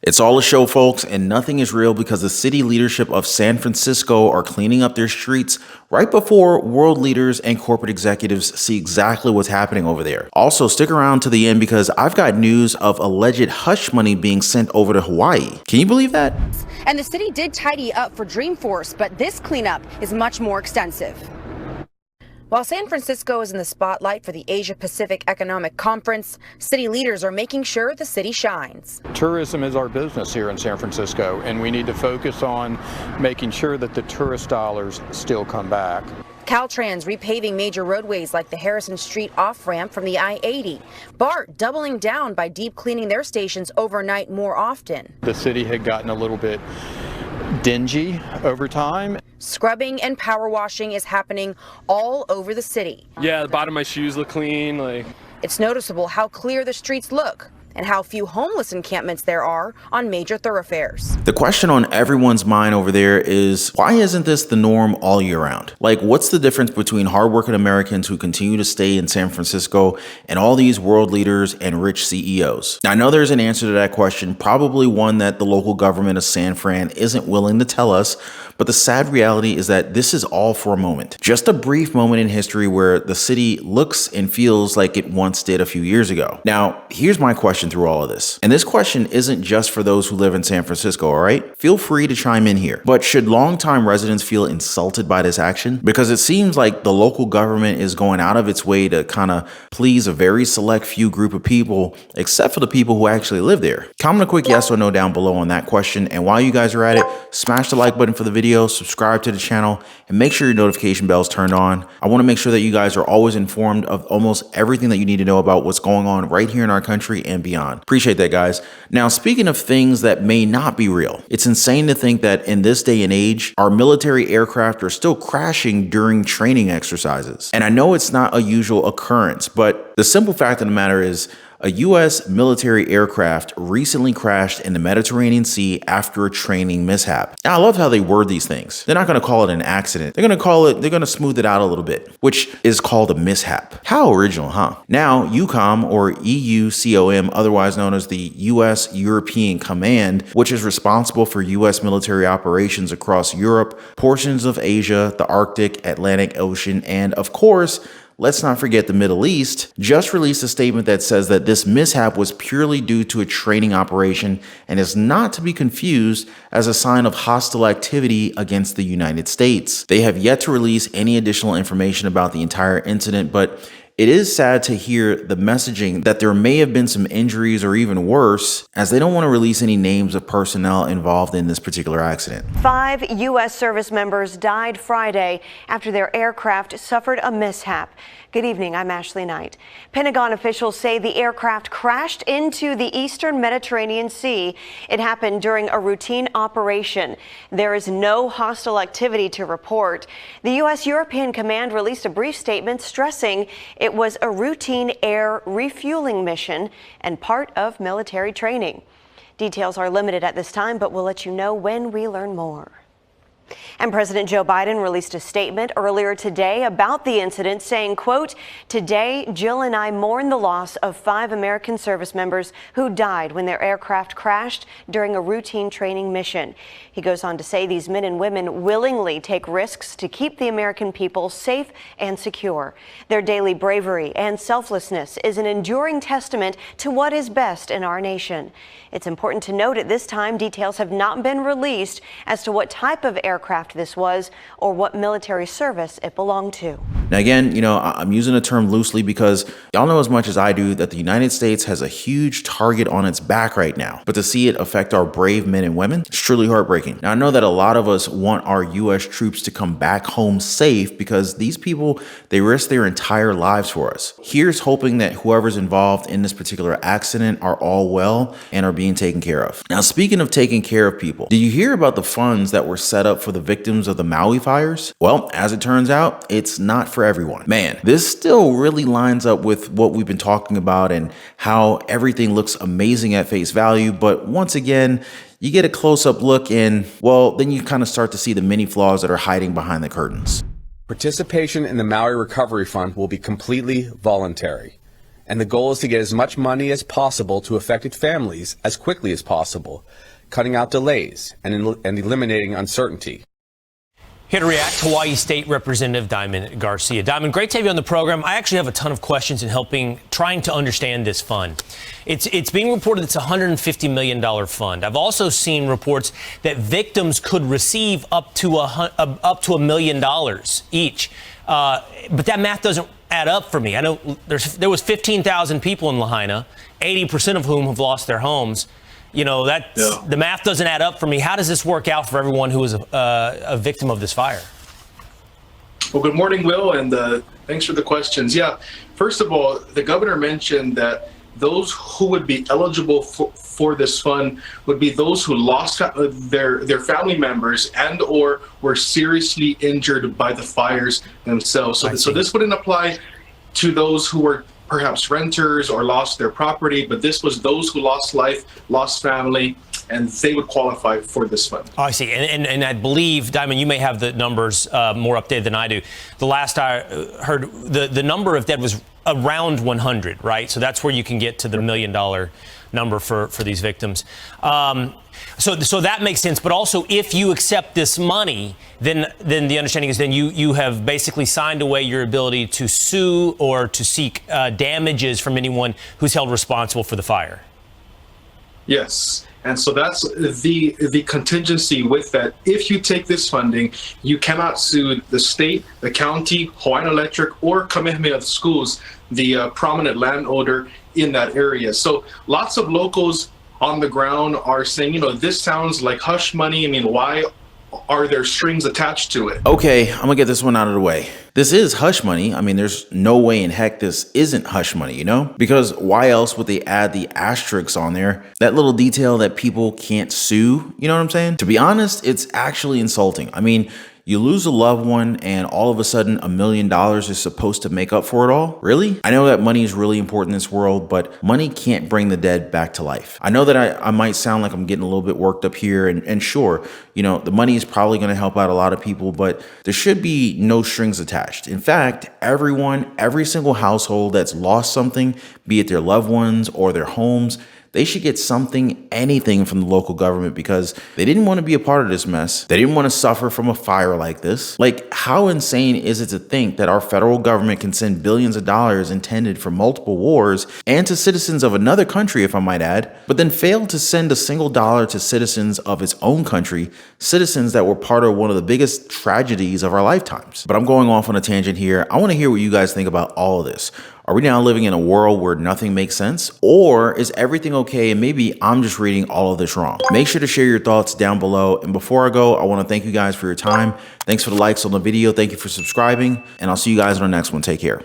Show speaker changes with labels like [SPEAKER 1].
[SPEAKER 1] It's all a show, folks, and nothing is real because the city leadership of San Francisco are cleaning up their streets right before world leaders and corporate executives see exactly what's happening over there. Also, stick around to the end because I've got news of alleged hush money being sent over to Hawaii. Can you believe that?
[SPEAKER 2] And the city did tidy up for Dreamforce, but this cleanup is much more extensive. While San Francisco is in the spotlight for the Asia Pacific Economic Conference, city leaders are making sure the city shines.
[SPEAKER 3] Tourism is our business here in San Francisco, and we need to focus on making sure that the tourist dollars still come back.
[SPEAKER 2] Caltrans repaving major roadways like the Harrison Street off-ramp from the I-80. BART doubling down by deep cleaning their stations overnight more often.
[SPEAKER 3] The city had gotten a little bit dingy over time.
[SPEAKER 2] Scrubbing and power washing is happening all over the city.
[SPEAKER 4] Yeah, the bottom of my shoes look clean.
[SPEAKER 2] It's noticeable how clear the streets look and how few homeless encampments there are on major thoroughfares.
[SPEAKER 1] The question on everyone's mind over there is, why isn't this the norm all year round? Like, what's the difference between hardworking Americans who continue to stay in San Francisco and all these world leaders and rich CEOs? Now, I know there's an answer to that question, probably one that the local government of San Fran isn't willing to tell us, but the sad reality is that this is all for a moment. Just a brief moment in history where the city looks and feels like it once did a few years ago. Now, here's my question through all of this. And this question isn't just for those who live in San Francisco, all right? Feel free to chime in here. But should longtime residents feel insulted by this action? Because it seems like the local government is going out of its way to kind of please a very select few group of people, except for the people who actually live there. Comment a quick yes or no down below on that question. And while you guys are at it, smash the like button for the video, subscribe to the channel, and make sure your notification bell's turned on. I want to make sure that you guys are always informed of almost everything that you need to know about what's going on right here in our country and beyond. Appreciate that, guys. Now, speaking of things that may not be real, it's insane to think that in this day and age, our military aircraft are still crashing during training exercises. And I know it's not a usual occurrence, but the simple fact of the matter is, a U.S. military aircraft recently crashed in the Mediterranean Sea after a training mishap. Now, I love how they word these things. They're not going to call it an accident. They're going to smooth it out a little bit, which is called a mishap. How original, huh? Now, EUCOM, or EUCOM, otherwise known as the U.S. European Command, which is responsible for U.S. military operations across Europe, portions of Asia, the Arctic, Atlantic Ocean, and of course, let's not forget the Middle East, just released a statement that says that this mishap was purely due to a training operation and is not to be confused as a sign of hostile activity against the United States. They have yet to release any additional information about the entire incident, but it is sad to hear the messaging that there may have been some injuries or even worse, as they don't want to release any names of personnel involved in this particular accident.
[SPEAKER 5] 5 U.S. service members died Friday after their aircraft suffered a mishap. Good evening, I'm Ashley Knight. Pentagon officials say the aircraft crashed into the eastern Mediterranean Sea. It happened during a routine operation. There is no hostile activity to report. The U.S. European Command released a brief statement stressing it was a routine air refueling mission and part of military training. Details are limited at this time, but we'll let you know when we learn more. And President Joe Biden released a statement earlier today about the incident, saying, quote, "Today, Jill and I mourn the loss of 5 American service members who died when their aircraft crashed during a routine training mission." He goes on to say these men and women willingly take risks to keep the American people safe and secure. Their daily bravery and selflessness is an enduring testament to what is best in our nation. It's important to note at this time details have not been released as to what type of aircraft this was or what military service it belonged to.
[SPEAKER 1] Now, again, I'm using the term loosely because y'all know as much as I do that the United States has a huge target on its back right now. But to see it affect our brave men and women, it's truly heartbreaking. Now, I know that a lot of us want our U.S. troops to come back home safe because these people, they risk their entire lives for us. Here's hoping that whoever's involved in this particular accident are all well and are being taken care of. Now, speaking of taking care of people, did you hear about the funds that were set up for the victims of the Maui fires? Well, as it turns out, it's not for everyone. Man, this still really lines up with what we've been talking about and how everything looks amazing at face value. But once again, you get a close-up look and, well, then you kind of start to see the many flaws that are hiding behind the curtains.
[SPEAKER 6] Participation in the Maui Recovery Fund will be completely voluntary. And the goal is to get as much money as possible to affected families as quickly as possible, cutting out delays and eliminating uncertainty.
[SPEAKER 7] Here to react, Hawaii State Representative Diamond Garcia. Diamond, great to have you on the program. I actually have a ton of questions in trying to understand this fund. It's being reported it's a $150 million fund. I've also seen reports that victims could receive up to $1 million each. But that math doesn't add up for me. I know there was 15,000 people in Lahaina, 80% of whom have lost their homes. You know, the math doesn't add up for me. How does this work out for everyone who is a victim of this fire?
[SPEAKER 8] Well, good morning, Will, and thanks for the questions. Yeah, first of all, the governor mentioned that those who would be eligible for this fund would be those who lost their family members and or were seriously injured by the fires themselves. So this wouldn't apply to those who were perhaps renters or lost their property, but this was those who lost life, lost family, and they would qualify for this fund.
[SPEAKER 7] Oh, I see. And I believe, Diamond, you may have the numbers more updated than I do. The last I heard, the number of dead was around 100, right? So that's where you can get to the $1 million number for these victims. So that makes sense. But also, if you accept this money, then the understanding is then you have basically signed away your ability to sue or to seek damages from anyone who's held responsible for the fire.
[SPEAKER 8] Yes. And so that's the contingency with that. If you take this funding, you cannot sue the state, the county, Hawaiian Electric, or Kamehameha Schools, the prominent landowner in that area. So lots of locals on the ground are saying, you know, this sounds like hush money. I mean, why are there strings attached to it?
[SPEAKER 1] Okay, I'm gonna get this one out of the way. This is hush money. I mean, there's no way in heck this isn't hush money, you know? Because why else would they add the asterisks on there? That little detail that people can't sue, you know what I'm saying? To be honest, it's actually insulting. I mean, you lose a loved one and all of a sudden $1 million is supposed to make up for it all? Really? I know that money is really important in this world, but money can't bring the dead back to life. I know that I might sound like I'm getting a little bit worked up here, and sure, you know, the money is probably going to help out a lot of people, but there should be no strings attached. In fact, every single household that's lost something, be it their loved ones or their homes, they should get something, anything from the local government because they didn't want to be a part of this mess. They didn't want to suffer from a fire like this. Like, how insane is it to think that our federal government can send billions of dollars intended for multiple wars and to citizens of another country, if I might add, but then fail to send a single dollar to citizens of its own country, citizens that were part of one of the biggest tragedies of our lifetimes. But I'm going off on a tangent here. I want to hear what you guys think about all of this. Are we now living in a world where nothing makes sense? Or is everything okay and maybe I'm just reading all of this wrong? Make sure to share your thoughts down below. And before I go, I want to thank you guys for your time. Thanks for the likes on the video. Thank you for subscribing. And I'll see you guys on the next one. Take care.